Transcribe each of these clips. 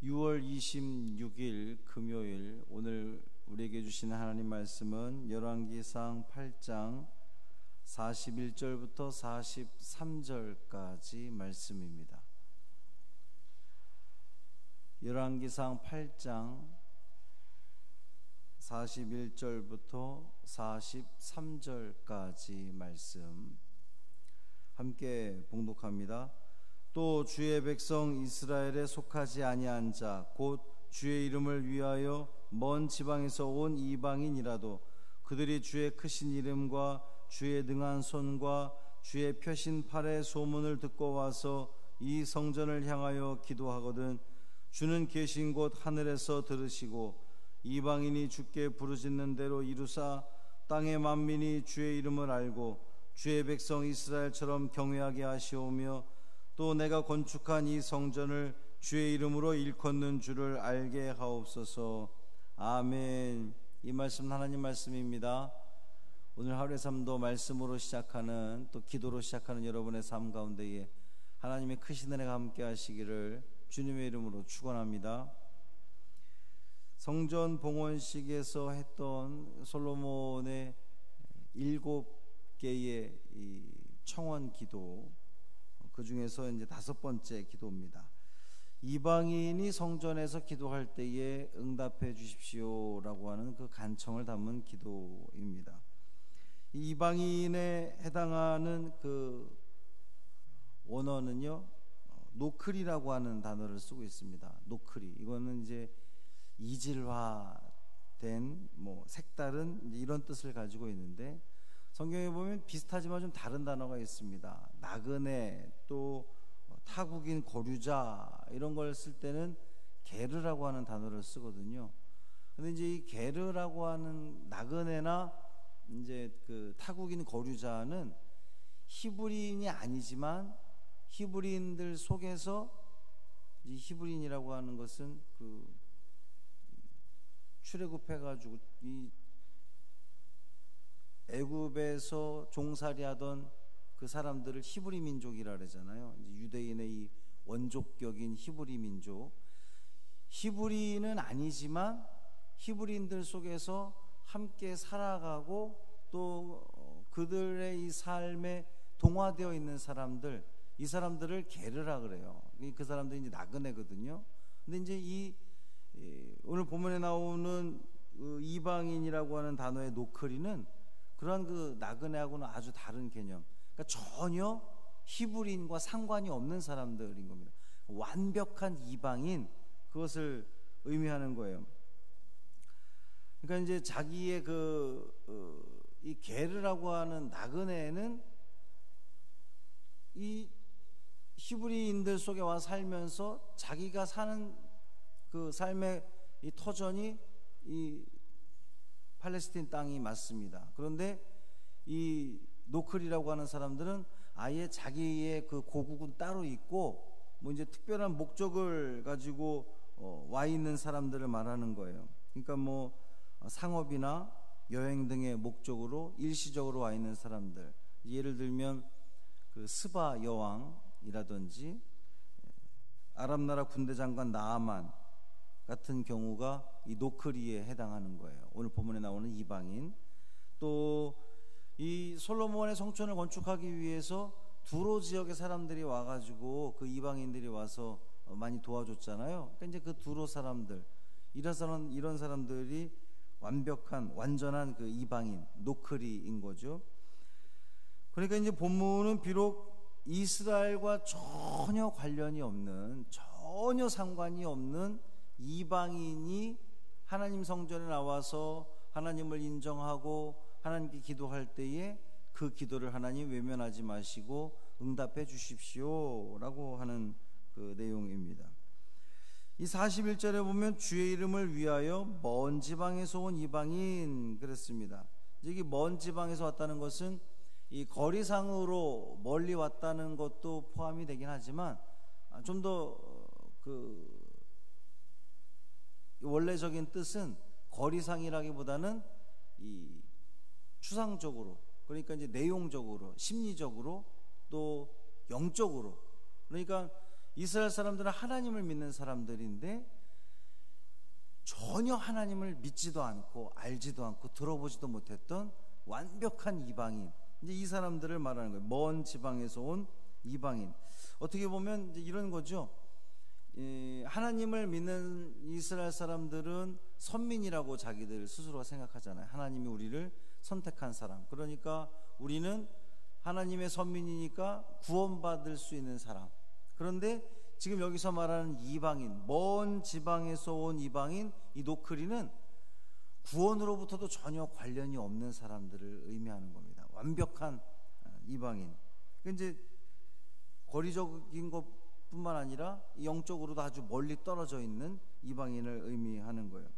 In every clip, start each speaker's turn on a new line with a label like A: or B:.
A: 6월 26일 금요일, 오늘 우리에게 주시는 하나님 말씀은 열왕기상 8장 41절부터 43절까지 말씀입니다. 열왕기상 8장 41절부터 43절까지 말씀 함께 봉독합니다. 또 주의 백성 이스라엘에 속하지 아니한 자 곧 주의 이름을 위하여 먼 지방에서 온 이방인이라도 그들이 주의 크신 이름과 주의 능한 손과 주의 펴신 팔의 소문을 듣고 와서 이 성전을 향하여 기도하거든 주는 계신 곳 하늘에서 들으시고 이방인이 주께 부르짖는 대로 이루사 땅의 만민이 주의 이름을 알고 주의 백성 이스라엘처럼 경외하게 하시오며 또 내가 건축한 이 성전을 주의 이름으로 일컫는 줄을 알게 하옵소서. 아멘. 이 말씀은 하나님 말씀입니다. 오늘 하루의 삶도 말씀으로 시작하는, 또 기도로 시작하는 여러분의 삶 가운데에 하나님의 크신 은혜가 함께 하시기를 주님의 이름으로 축원합니다. 성전 봉헌식에서 했던 솔로몬의 7개의 이 청원 기도, 그 중에서 이제 5번째 기도입니다. 이방인이 성전에서 기도할 때에 응답해 주십시오라고 하는 그 간청을 담은 기도입니다. 이 이방인에 해당하는 그 원어는요, 노클이라고 하는 단어를 쓰고 있습니다. 노클이, 이거는 이제 이질화된 색다른 이제 이런 뜻을 가지고 있는데, 성경에 보면 비슷하지만 좀 다른 단어가 있습니다. 나그네, 또 타국인 거류자, 이런 걸 쓸 때는 게르라고 하는 단어를 쓰거든요. 근데 이제 이 게르라고 하는 나그네나 이제 그 타국인 거류자는 히브리인이 아니지만 히브리인들 속에서 이 히브리인이라고 하는 것은 그 출애굽해가지고 이 애굽에서 종살이하던 그 사람들을 히브리 민족이라 그러잖아요. 이제 유대인의 이 원족격인 히브리 민족, 히브리는 아니지만 히브리인들 속에서 함께 살아가고 또 그들의 이 삶에 동화되어 있는 사람들, 이 사람들을 게르라 그래요. 그 사람들이 이제 나그네거든요. 근데 이제 오늘 본문에 나오는 그 이방인이라고 하는 단어의 노크리는 그러한 그 나그네하고는 아주 다른 개념. 그러니까 전혀 히브리인과 상관이 없는 사람들인 겁니다. 완벽한 이방인, 그것을 의미하는 거예요. 그러니까 이제 자기의 이 게르라고 하는 나그네는 이 히브리인들 속에 와 살면서 자기가 사는 그 삶의 이 터전이 이 팔레스틴 땅이 맞습니다. 그런데 이 노클이라고 하는 사람들은 아예 자기의 그 고국은 따로 있고 이제 특별한 목적을 가지고 와 있는 사람들을 말하는 거예요. 그러니까 상업이나 여행 등의 목적으로 일시적으로 와 있는 사람들, 예를 들면 그 스바 여왕이라든지 아람 나라 군대 장관 나아만 같은 경우가 이 노크리에 해당하는 거예요. 오늘 본문에 나오는 이방인. 또 이 솔로몬의 성전을 건축하기 위해서 두로 지역의 사람들이 와가지고 그 이방인들이 와서 많이 도와줬잖아요. 그러니까 이제 그 두로 사람들, 이런 사람들이 완전한 그 이방인, 노크리인 거죠. 그러니까 이제 본문은 비록 이스라엘과 전혀 관련이 없는, 전혀 상관이 없는 이방인이 하나님 성전에 나와서 하나님을 인정하고 하나님께 기도할 때에 그 기도를 하나님 외면하지 마시고 응답해 주십시오 라고 하는 그 내용입니다. 이 41절에 보면 주의 이름을 위하여 먼 지방에서 온 이방인 그랬습니다. 여기 먼 지방에서 왔다는 것은 이 거리상으로 멀리 왔다는 것도 포함이 되긴 하지만 좀 더 그 원래적인 뜻은 거리상이라기보다는 이 추상적으로, 그러니까 이제 내용적으로, 심리적으로, 또 영적으로, 그러니까 이스라엘 사람들은 하나님을 믿는 사람들인데 전혀 하나님을 믿지도 않고 알지도 않고 들어보지도 못했던 완벽한 이방인, 이제 이 사람들을 말하는 거예요. 먼 지방에서 온 이방인. 어떻게 보면 이제 이런 거죠. 하나님을 믿는 이스라엘 사람들은 선민이라고 자기들 스스로가 생각하잖아요. 하나님이 우리를 선택한 사람. 그러니까 우리는 하나님의 선민이니까 구원받을 수 있는 사람. 그런데 지금 여기서 말하는 이방인, 먼 지방에서 온 이방인, 이 노크리는 구원으로부터도 전혀 관련이 없는 사람들을 의미하는 겁니다. 완벽한 이방인. 이제 거리적인 것뿐만 아니라 영적으로도 아주 멀리 떨어져 있는 이방인을 의미하는 거예요.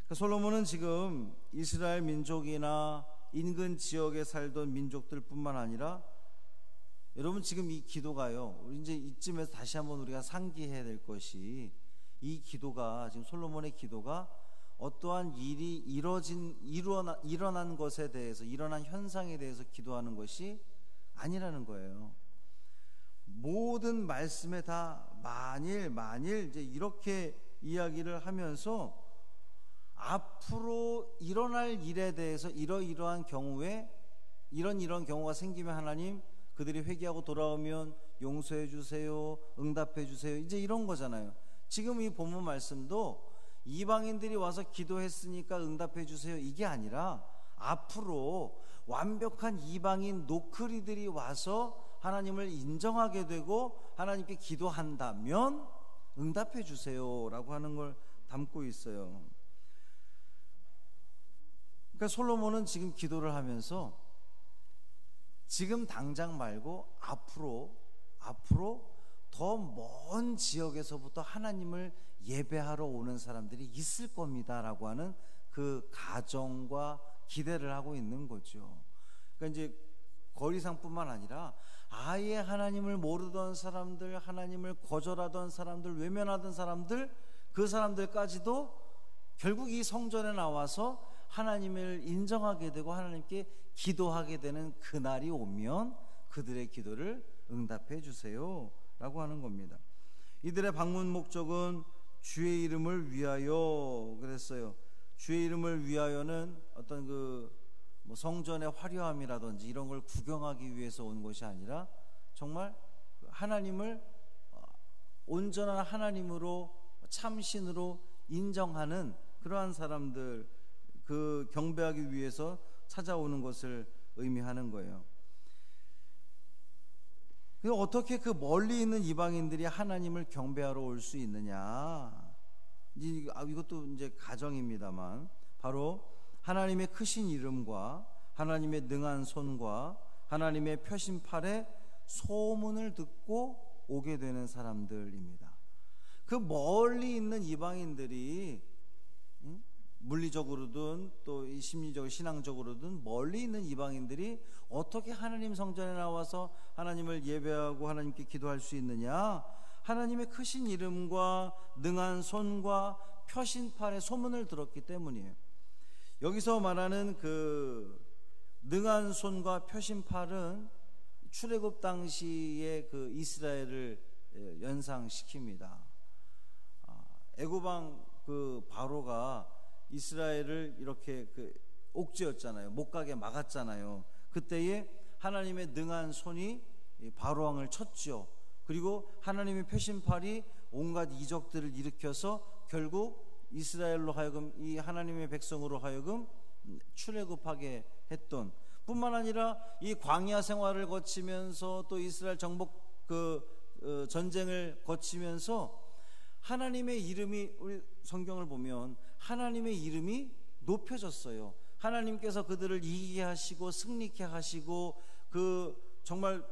A: 그러니까 솔로몬은 지금 이스라엘 민족이나 인근 지역에 살던 민족들뿐만 아니라, 여러분 지금 이 기도가요, 우리 이제 이쯤에서 다시 한번 우리가 상기해야 될 것이, 이 기도가, 지금 솔로몬의 기도가 어떠한 일이 일어난 것에 대해서, 일어난 현상에 대해서 기도하는 것이 아니라는 거예요. 모든 말씀에 다 만일 이제 이렇게 이야기를 하면서 앞으로 일어날 일에 대해서 이러이러한 경우에 이런 경우가 생기면 하나님, 그들이 회개하고 돌아오면 용서해 주세요, 응답해 주세요, 이제 이런 거잖아요. 지금 이 본문 말씀도 이방인들이 와서 기도했으니까 응답해 주세요, 이게 아니라 앞으로 완벽한 이방인 노크리들이 와서 하나님을 인정하게 되고 하나님께 기도한다면 응답해 주세요라고 하는 걸 담고 있어요. 그러니까 솔로몬은 지금 기도를 하면서 지금 당장 말고 앞으로 더 먼 지역에서부터 하나님을 예배하러 오는 사람들이 있을 겁니다라고 하는 그 가정과 기대를 하고 있는 거죠. 그러니까 이제 거리상뿐만 아니라 아예 하나님을 모르던 사람들, 하나님을 거절하던 사람들, 외면하던 사람들, 그 사람들까지도 결국 이 성전에 나와서 하나님을 인정하게 되고 하나님께 기도하게 되는 그날이 오면 그들의 기도를 응답해 주세요 라고 하는 겁니다. 이들의 방문 목적은 주의 이름을 위하여 그랬어요. 주의 이름을 위하여는 어떤 뭐 성전의 화려함이라든지 이런 걸 구경하기 위해서 온 것이 아니라 정말 하나님을 온전한 하나님으로, 참신으로 인정하는 그러한 사람들, 그 경배하기 위해서 찾아오는 것을 의미하는 거예요. 어떻게 그 멀리 있는 이방인들이 하나님을 경배하러 올 수 있느냐? 이것도 이제 가정입니다만, 바로 하나님의 크신 이름과 하나님의 능한 손과 하나님의 표심팔에 소문을 듣고 오게 되는 사람들입니다. 그 멀리 있는 이방인들이 물리적으로든 또 심리적으로 신앙적으로든 멀리 있는 이방인들이 어떻게 하나님 성전에 나와서 하나님을 예배하고 하나님께 기도할 수 있느냐? 하나님의 크신 이름과 능한 손과 표심팔의 소문을 들었기 때문이에요. 여기서 말하는 그 능한 손과 표심팔은 출애굽 당시의 그 이스라엘을 연상시킵니다. 애굽왕 그 바로가 이스라엘을 이렇게 옥죄었잖아요. 못 가게 막았잖아요. 그때에 하나님의 능한 손이 바로왕을 쳤죠. 그리고 하나님의 표심팔이 온갖 이적들을 일으켜서 결국 이스라엘로 하여금, 이 하나님의 백성으로 하여금 출애굽하게 했던, 뿐만 아니라 이 광야 생활을 거치면서 또 이스라엘 정복 전쟁을 거치면서 하나님의 이름이, 우리 성경을 보면 하나님의 이름이 높여졌어요. 하나님께서 그들을 이기게 하시고 승리케 하시고 정말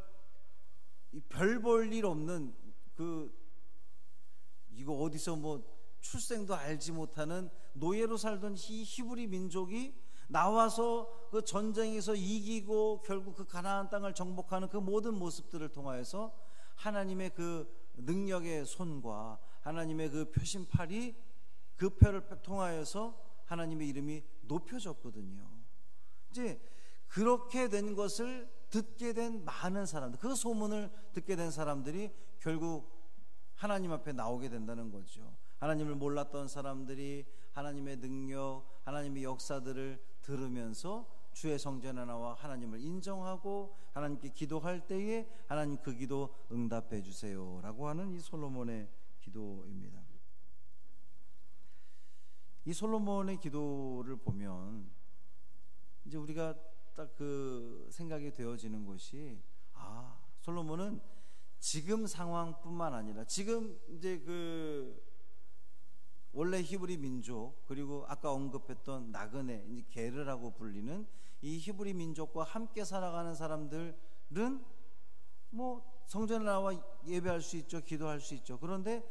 A: 별 볼 일 없는 이거 어디서 뭐 출생도 알지 못하는 노예로 살던 이 히브리 민족이 나와서 그 전쟁에서 이기고 결국 그 가나안 땅을 정복하는 그 모든 모습들을 통하여서 하나님의 그 능력의 손과 하나님의 그 표심팔이 그 표를 통하여서 하나님의 이름이 높여졌거든요. 이제 그렇게 된 것을 듣게 된 많은 사람들, 그 소문을 듣게 된 사람들이 결국 하나님 앞에 나오게 된다는 거죠. 하나님을 몰랐던 사람들이 하나님의 능력, 하나님의 역사들을 들으면서 주의 성전에 나와 하나님을 인정하고 하나님께 기도할 때에 하나님 그 기도 응답해 주세요 라고 하는 이 솔로몬의 기도입니다. 이 솔로몬의 기도를 보면 이제 우리가 딱 그 생각이 되어지는 것이, 솔로몬은 지금 상황뿐만 아니라 지금 이제 그 원래 히브리 민족, 그리고 아까 언급했던 나그네, 이제 게르라고 불리는 이 히브리 민족과 함께 살아가는 사람들은 뭐 성전에 나와 예배할 수 있죠, 기도할 수 있죠. 그런데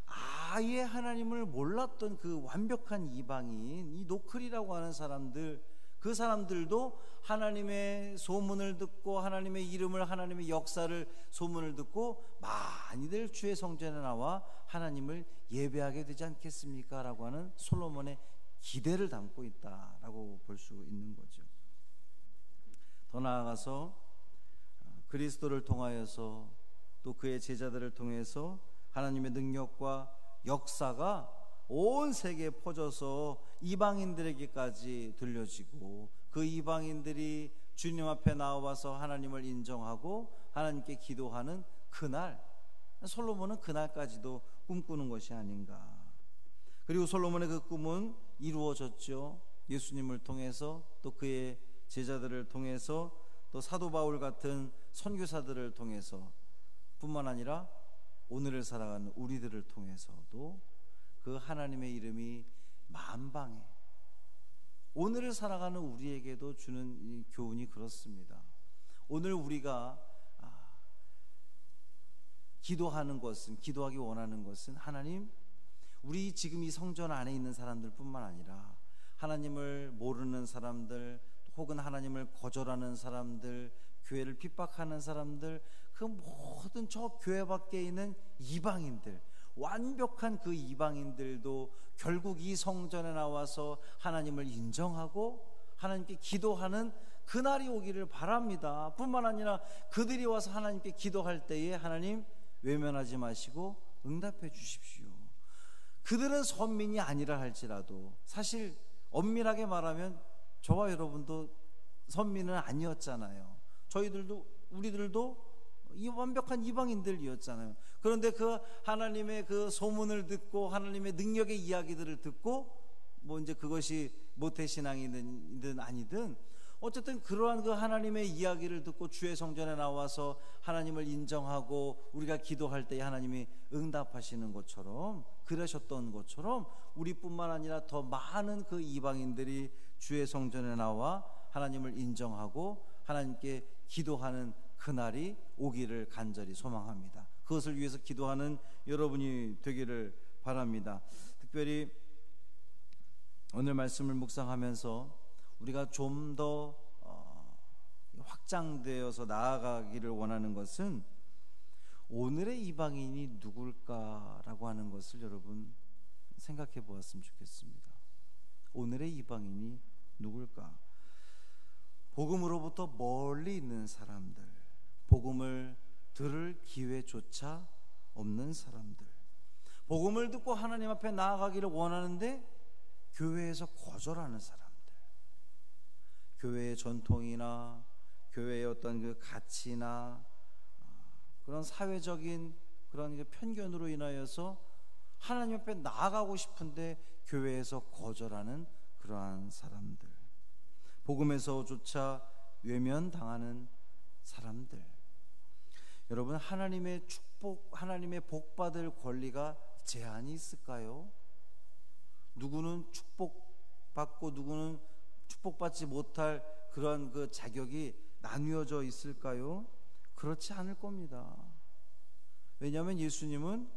A: 아예 하나님을 몰랐던 그 완벽한 이방인, 이 노클이라고 하는 사람들, 그 사람들도 하나님의 소문을 듣고 하나님의 이름을, 하나님의 역사를 소문을 듣고 많이들 주의 성전에 나와 하나님을 예배하게 되지 않겠습니까? 라고 하는 솔로몬의 기대를 담고 있다라고 볼 수 있는 거죠. 더 나아가서 그리스도를 통하여서 또 그의 제자들을 통해서 하나님의 능력과 역사가 온 세계에 퍼져서 이방인들에게까지 들려지고 그 이방인들이 주님 앞에 나와서 하나님을 인정하고 하나님께 기도하는 그날, 솔로몬은 그날까지도 꿈꾸는 것이 아닌가. 그리고 솔로몬의 그 꿈은 이루어졌죠. 예수님을 통해서, 또 그의 제자들을 통해서, 또 사도 바울 같은 선교사들을 통해서 뿐만 아니라 오늘을 살아가는 우리들을 통해서도 그 하나님의 이름이 만방에, 오늘을 살아가는 우리에게도 주는 이 교훈이 그렇습니다. 오늘 우리가 기도하는 것은, 기도하기 원하는 것은, 하나님, 우리 지금 이 성전 안에 있는 사람들 뿐만 아니라 하나님을 모르는 사람들, 혹은 하나님을 거절하는 사람들, 교회를 핍박하는 사람들, 그 모든 저 교회 밖에 있는 이방인들, 완벽한 그 이방인들도 결국 이 성전에 나와서 하나님을 인정하고 하나님께 기도하는 그날이 오기를 바랍니다. 뿐만 아니라 그들이 와서 하나님께 기도할 때에 하나님 외면하지 마시고 응답해 주십시오. 그들은 선민이 아니라 할지라도, 사실 엄밀하게 말하면 저와 여러분도 선민은 아니었잖아요. 우리들도 이 완벽한 이방인들이었잖아요. 그런데 그 하나님의 그 소문을 듣고 하나님의 능력의 이야기들을 듣고, 뭐 이제 그것이 모태신앙이든 아니든 어쨌든 그러한 그 하나님의 이야기를 듣고 주의 성전에 나와서 하나님을 인정하고 우리가 기도할 때 하나님이 응답하시는 것처럼, 그러셨던 것처럼 우리뿐만 아니라 더 많은 그 이방인들이 주의 성전에 나와 하나님을 인정하고 하나님께 기도하는 그날이 오기를 간절히 소망합니다. 그것을 위해서 기도하는 여러분이 되기를 바랍니다. 특별히 오늘 말씀을 묵상하면서 우리가 좀 더 확장되어서 나아가기를 원하는 것은 오늘의 이방인이 누굴까라고 하는 것을 여러분 생각해 보았으면 좋겠습니다. 오늘의 이방인이 누굴까? 복음으로부터 멀리 있는 사람들, 복음을 들을 기회조차 없는 사람들, 복음을 듣고 하나님 앞에 나아가기를 원하는데 교회에서 거절하는 사람들, 교회의 전통이나 교회의 어떤 그 가치나 그런 사회적인 그런 그 편견으로 인하여서 하나님 앞에 나아가고 싶은데 교회에서 거절하는 그러한 사람들, 복음에서조차 외면당하는 사람들. 여러분, 하나님의 축복, 하나님의 복 받을 권리가 제한이 있을까요? 누구는 축복받고 누구는 축복받지 못할 그런 그 자격이 나뉘어져 있을까요? 그렇지 않을 겁니다. 왜냐하면 예수님은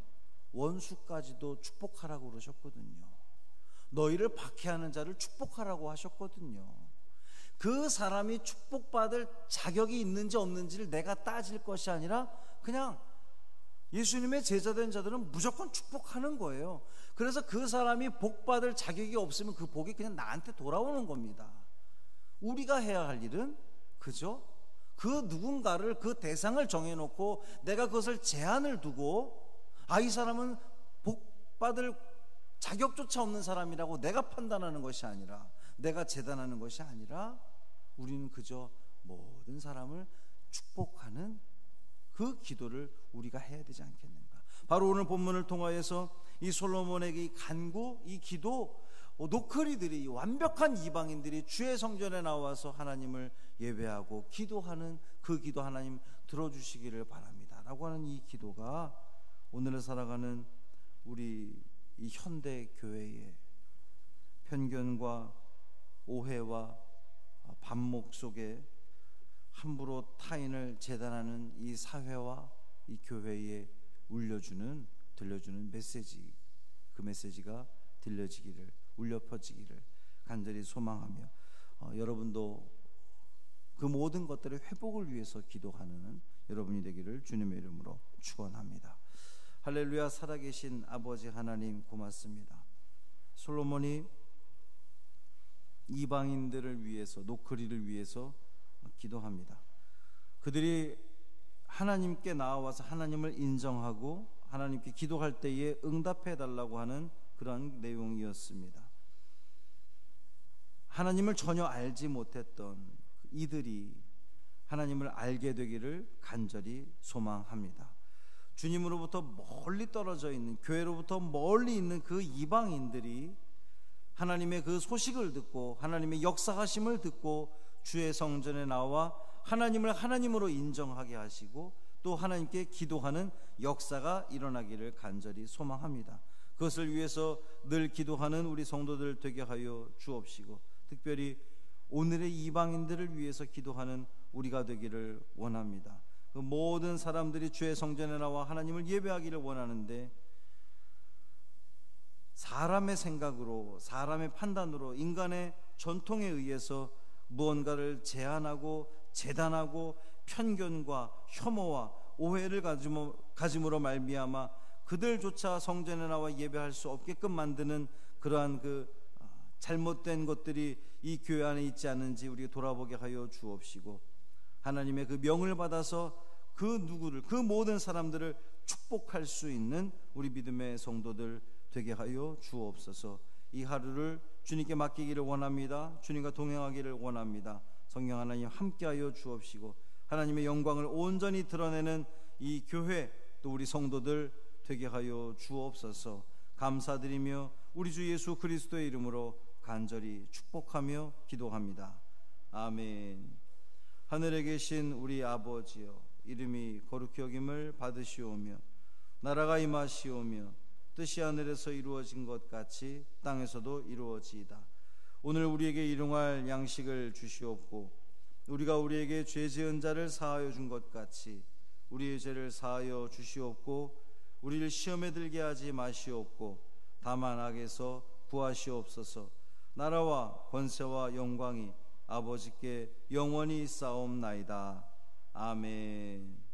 A: 원수까지도 축복하라고 그러셨거든요. 너희를 박해하는 자를 축복하라고 하셨거든요. 그 사람이 축복받을 자격이 있는지 없는지를 내가 따질 것이 아니라 그냥 예수님의 제자된 자들은 무조건 축복하는 거예요. 그래서 그 사람이 복받을 자격이 없으면 그 복이 그냥 나한테 돌아오는 겁니다. 우리가 해야 할 일은 그죠? 그 누군가를, 그 대상을 정해놓고 내가 그것을 제한을 두고 이 사람은 복 받을 자격조차 없는 사람이라고 내가 판단하는 것이 아니라, 내가 재단하는 것이 아니라, 우리는 그저 모든 사람을 축복하는 그 기도를 우리가 해야 되지 않겠는가. 바로 오늘 본문을 통하여서 이 솔로몬에게 이 간구, 이 기도, 노크리들이, 완벽한 이방인들이 주의 성전에 나와서 하나님을 예배하고 기도하는 그 기도 하나님 들어주시기를 바랍니다 라고 하는 이 기도가 오늘을 살아가는 우리 이 현대 교회의 편견과 오해와 반목 속에 함부로 타인을 재단하는 이 사회와 이 교회에 들려주는 메시지, 그 메시지가 들려지기를, 울려 퍼지기를 간절히 소망하며 여러분도 그 모든 것들의 회복을 위해서 기도하는 여러분이 되기를 주님의 이름으로 축원합니다. 할렐루야. 살아계신 아버지 하나님 고맙습니다. 솔로몬이 이방인들을 위해서, 노크리를 위해서 기도합니다. 그들이 하나님께 나와서 하나님을 인정하고 하나님께 기도할 때에 응답해 달라고 하는 그러한 내용이었습니다. 하나님을 전혀 알지 못했던 이들이 하나님을 알게 되기를 간절히 소망합니다. 주님으로부터 멀리 떨어져 있는, 교회로부터 멀리 있는 그 이방인들이 하나님의 그 소식을 듣고 하나님의 역사하심을 듣고 주의 성전에 나와 하나님을 하나님으로 인정하게 하시고 또 하나님께 기도하는 역사가 일어나기를 간절히 소망합니다. 그것을 위해서 늘 기도하는 우리 성도들 되게 하여 주옵시고, 특별히 오늘의 이방인들을 위해서 기도하는 우리가 되기를 원합니다. 그 모든 사람들이 주의 성전에 나와 하나님을 예배하기를 원하는데 사람의 생각으로, 사람의 판단으로, 인간의 전통에 의해서 무언가를 제한하고 재단하고 편견과 혐오와 오해를 가짐으로 말미암아 그들조차 성전에 나와 예배할 수 없게끔 만드는 그러한 그 잘못된 것들이 이 교회 안에 있지 않은지 우리가 돌아보게 하여 주옵시고, 하나님의 그 명을 받아서 그 누구를, 그 모든 사람들을 축복할 수 있는 우리 믿음의 성도들 되게 하여 주옵소서. 이 하루를 주님께 맡기기를 원합니다. 주님과 동행하기를 원합니다. 성령 하나님 함께하여 주옵시고, 하나님의 영광을 온전히 드러내는 이 교회, 또 우리 성도들 되게 하여 주옵소서. 감사드리며 우리 주 예수 그리스도의 이름으로 간절히 축복하며 기도합니다. 아멘. 하늘에 계신 우리 아버지여, 이름이 거룩히 여김을 받으시오며 나라가 임하시오며 뜻이 하늘에서 이루어진 것 같이 땅에서도 이루어지이다. 오늘 우리에게 일용할 양식을 주시옵고, 우리가 우리에게 죄 지은 자를 사하여 준 것 같이 우리의 죄를 사하여 주시옵고, 우리를 시험에 들게 하지 마시옵고 다만 악에서 구하시옵소서. 나라와 권세와 영광이 아버지께 영원히 있사옵나이다. 아멘.